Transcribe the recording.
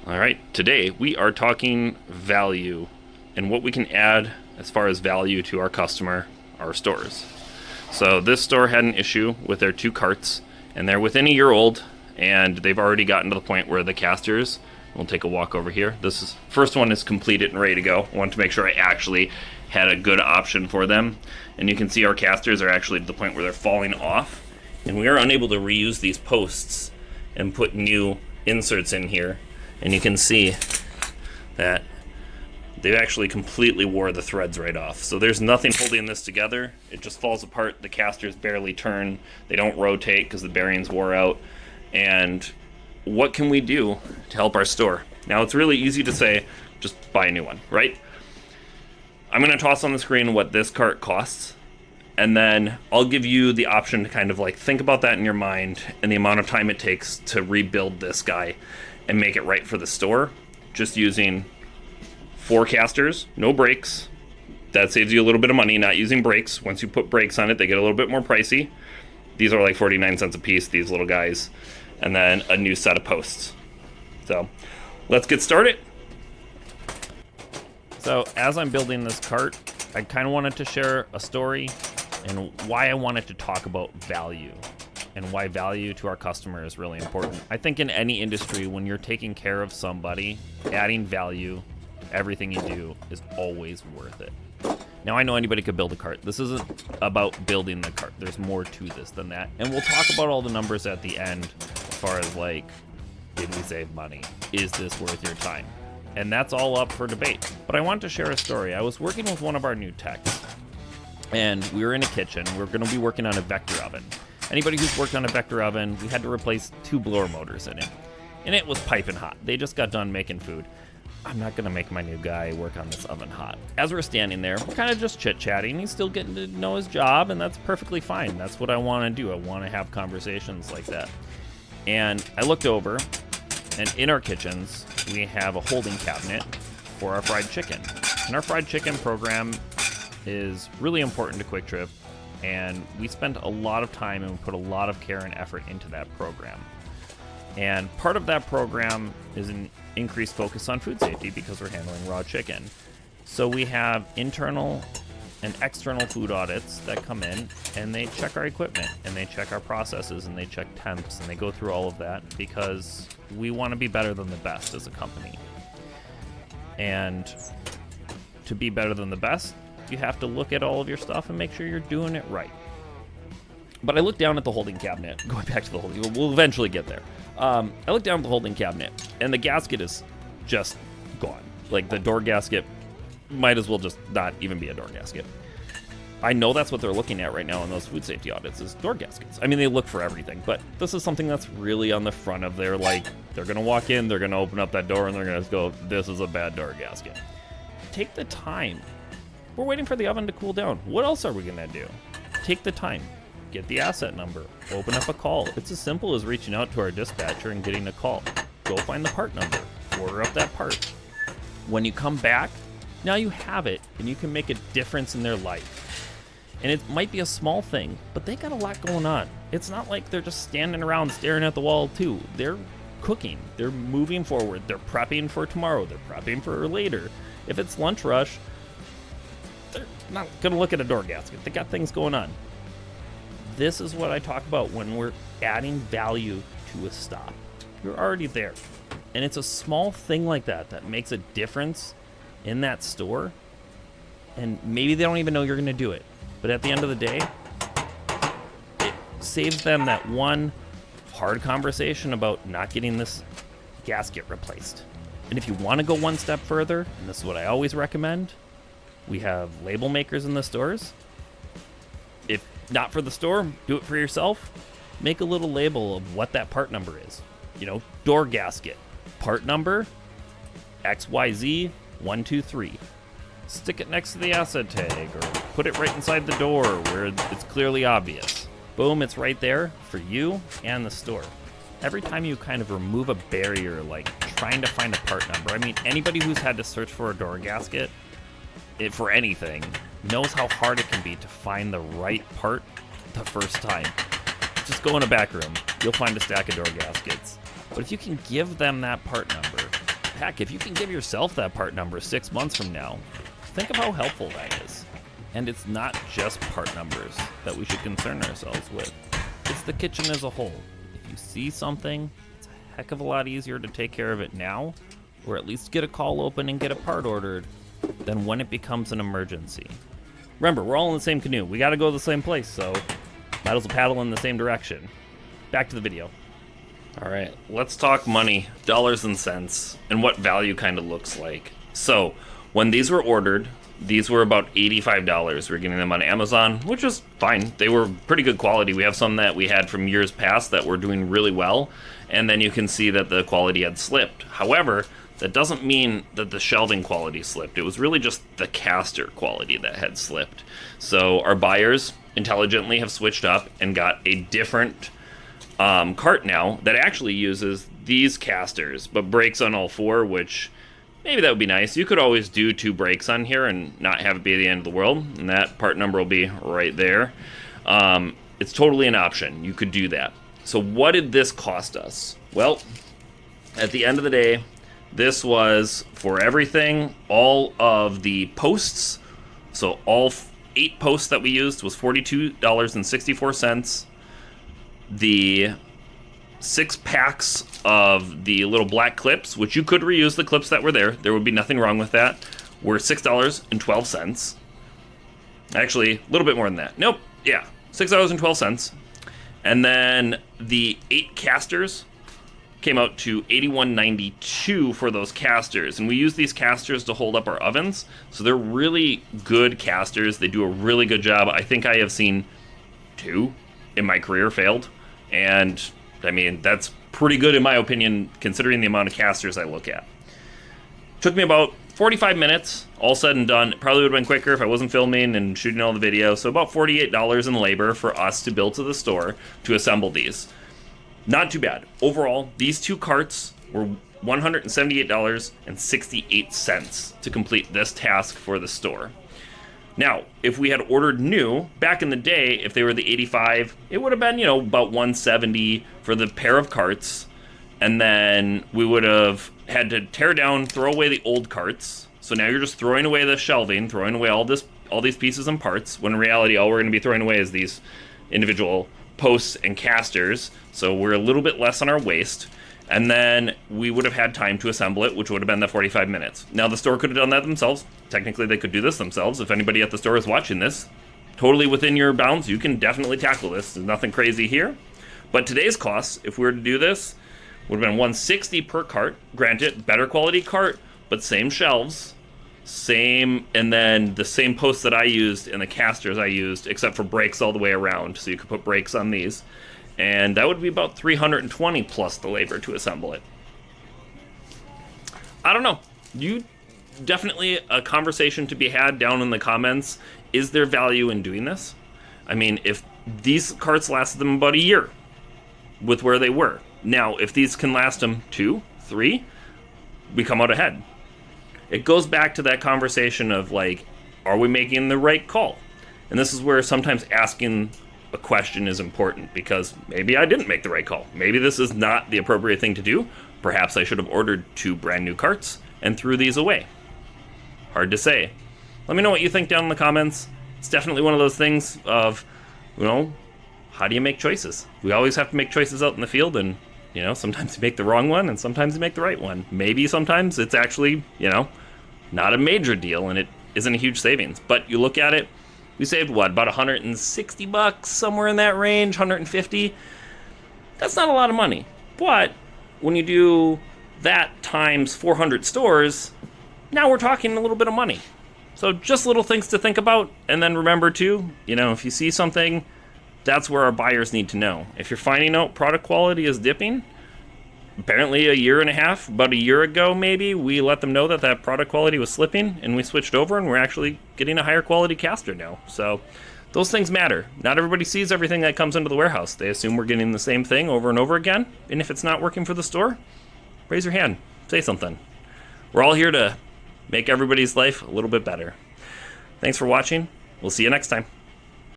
All right, today we are talking value and what we can add as far as value to our customer, our stores. So this store had an issue with their 2 carts, and they're within a year old, and they've already gotten to the point where the casters, we'll take a walk over here. First one is completed and ready to go. I wanted to make sure I actually had a good option for them. And you can see our casters are actually to the point where they're falling off, and we are unable to reuse these posts and put new inserts in here. And you can see that they've actually completely wore the threads right off. So there's nothing holding this together. It just falls apart. The casters barely turn. They don't rotate because the bearings wore out. And what can we do to help our store? Now, it's really easy to say, just buy a new one, right? I'm going to toss on the screen what this cart costs, and then I'll give you the option to kind of like think about that in your mind and the amount of time it takes to rebuild this guy and make it right for the store, just using 4 casters, no brakes. That saves you a little bit of money not using brakes. Once you put brakes on it, they get a little bit more pricey. These are like 49 cents a piece, these little guys. And then a new set of posts. So let's get started. So as I'm building this cart, I kind of wanted to share a story and why I wanted to talk about value and why value to our customer is really important. I think in any industry, when you're taking care of somebody, adding value, everything you do is always worth it. Now, I know anybody could build a cart. This isn't about building the cart. There's more to this than that. And we'll talk about all the numbers at the end as far as like, did we save money? Is this worth your time? And that's all up for debate. But I want to share a story. I was working with one of our new techs, and we were in a kitchen. We're going to be working on a vector oven. Anybody who's worked on a vector oven, we had to replace 2 blower motors in it. And it was piping hot. They just got done making food. I'm not going to make my new guy work on this oven hot. As we're standing there, we're kind of just chit-chatting. He's still getting to know his job, and that's perfectly fine. That's what I want to do. I want to have conversations like that. And I looked over, and in our kitchens, we have a holding cabinet for our fried chicken. And our fried chicken program is really important to Kwik Trip, and we spent a lot of time and we put a lot of care and effort into that program. And part of that program is an increased focus on food safety because we're handling raw chicken. So we have internal and external food audits that come in, and they check our equipment and they check our processes and they check temps and they go through all of that because we want to be better than the best as a company. And to be better than the best, you have to look at all of your stuff and make sure you're doing it right. But I look down at the holding cabinet, going back to the holding, we'll eventually get there. I look down at the holding cabinet, and the gasket is just gone. Like, the door gasket might as well just not even be a door gasket. I know that's what they're looking at right now in those food safety audits, is door gaskets. I mean, they look for everything, but this is something that's really on the front of their, like, they're going to walk in, they're going to open up that door, and they're going to go, this is a bad door gasket. Take the time. We're waiting for the oven to cool down. What else are we going to do? Take the time. Get the asset number. Open up a call. It's as simple as reaching out to our dispatcher and getting a call. Go find the part number. Order up that part. When you come back, now you have it, and you can make a difference in their life. And it might be a small thing, but they got a lot going on. It's not like they're just standing around staring at the wall, too. They're cooking. They're moving forward. They're prepping for tomorrow. They're prepping for later. If it's lunch rush, they're not going to look at a door gasket. They got things going on. This is what I talk about when we're adding value to a stop. You're already there. And it's a small thing like that that makes a difference in that store. And maybe they don't even know you're going to do it. But at the end of the day, it saves them that one hard conversation about not getting this gasket replaced. And if you want to go one step further, and this is what I always recommend, we have label makers in the stores. If not for the store, do it for yourself. Make a little label of what that part number is. You know, door gasket, part number, XYZ123. Stick it next to the asset tag or put it right inside the door where it's clearly obvious. Boom, it's right there for you and the store. Every time you kind of remove a barrier, like trying to find a part number, I mean, anybody who's had to search for a door gasket for anything knows how hard it can be to find the right part the first time. Just go in a back room. You'll find a stack of door gaskets. But if you can give them that part number, Heck, if you can give yourself that part number 6 months from now, think of how helpful that is. And it's not just part numbers that we should concern ourselves with. It's the kitchen as a whole. If you see something, it's a heck of a lot easier to take care of it now, or at least get a call open and get a part ordered, than when it becomes an emergency. Remember, we're all in the same canoe. We gotta go to the same place, so might as well paddle in the same direction. Back to the video. All right, let's talk money, dollars and cents, and what value kind of looks like. So, when these were ordered, these were about $85. We're getting them on Amazon, which is fine. They were pretty good quality. We have some that we had from years past that were doing really well, and then you can see that the quality had slipped. However, that doesn't mean that the shelving quality slipped. It was really just the caster quality that had slipped. So our buyers intelligently have switched up and got a different cart now that actually uses these casters, but brakes on all four, which maybe that would be nice. You could always do 2 brakes on here and not have it be the end of the world, and that part number will be right there. It's totally an option. You could do that. So what did this cost us? Well, at the end of the day, this was for everything, all of the posts. So all 8 posts that we used was $42.64. The 6 packs of the little black clips, which you could reuse the clips that were there. There would be nothing wrong with that. Were $6.12. Actually, a little bit more than that. Nope. Yeah, $6.12. And then the 8 casters came out to $81.92 for those casters. And we use these casters to hold up our ovens. So they're really good casters. They do a really good job. I think I have seen 2 in my career failed. And I mean, that's pretty good in my opinion, considering the amount of casters I look at. Took me about 45 minutes, all said and done. It probably would have been quicker if I wasn't filming and shooting all the video. So about $48 in labor for us to build to the store to assemble these. Not too bad. Overall, these 2 carts were $178.68 to complete this task for the store. Now, if we had ordered new, back in the day, if they were the 85, it would have been, about $170 for the pair of carts. And then we would have had to tear down, throw away the old carts. So now you're just throwing away the shelving, throwing away all these pieces and parts, when in reality, all we're going to be throwing away is these individual posts and casters. So we're a little bit less on our waste. And then we would have had time to assemble it, which would have been the 45 minutes. Now, the store could have done that themselves. Technically, they could do this themselves. If anybody at the store is watching this, totally within your bounds, you can definitely tackle this. There's nothing crazy here. But today's costs, if we were to do this, would have been $160 per cart. Granted, better quality cart, but same shelves, same, and then the same posts that I used and the casters I used, except for brakes all the way around. So you could put brakes on these. And that would be about $320 plus the labor to assemble it. I don't know. Definitely a conversation to be had down in the comments. Is there value in doing this? I mean, if these carts lasted them about a year with where they were. Now, if these can last them 2, 3, we come out ahead. It goes back to that conversation of like, are we making the right call? And this is where sometimes asking a question is important, because maybe I didn't make the right call. Maybe this is not the appropriate thing to do. Perhaps I should have ordered 2 brand new carts and threw these away. Hard to say. Let me know what you think down in the comments. It's definitely one of those things of, how do you make choices? We always have to make choices out in the field, and, sometimes you make the wrong one and sometimes you make the right one. Maybe sometimes it's actually, not a major deal and it isn't a huge savings. But you look at it, we saved about $160, somewhere in that range, 150. That's not a lot of money. But when you do that times 400 stores, now we're talking a little bit of money. So just little things to think about. And then remember too, if you see something, that's where our buyers need to know. If you're finding out product quality is dipping, apparently about a year ago maybe, we let them know that product quality was slipping, and we switched over and we're actually getting a higher quality caster now. So those things matter. Not everybody sees everything that comes into the warehouse. They assume we're getting the same thing over and over again. And if it's not working for the store, raise your hand, say something. We're all here to make everybody's life a little bit better. Thanks for watching. We'll see you next time.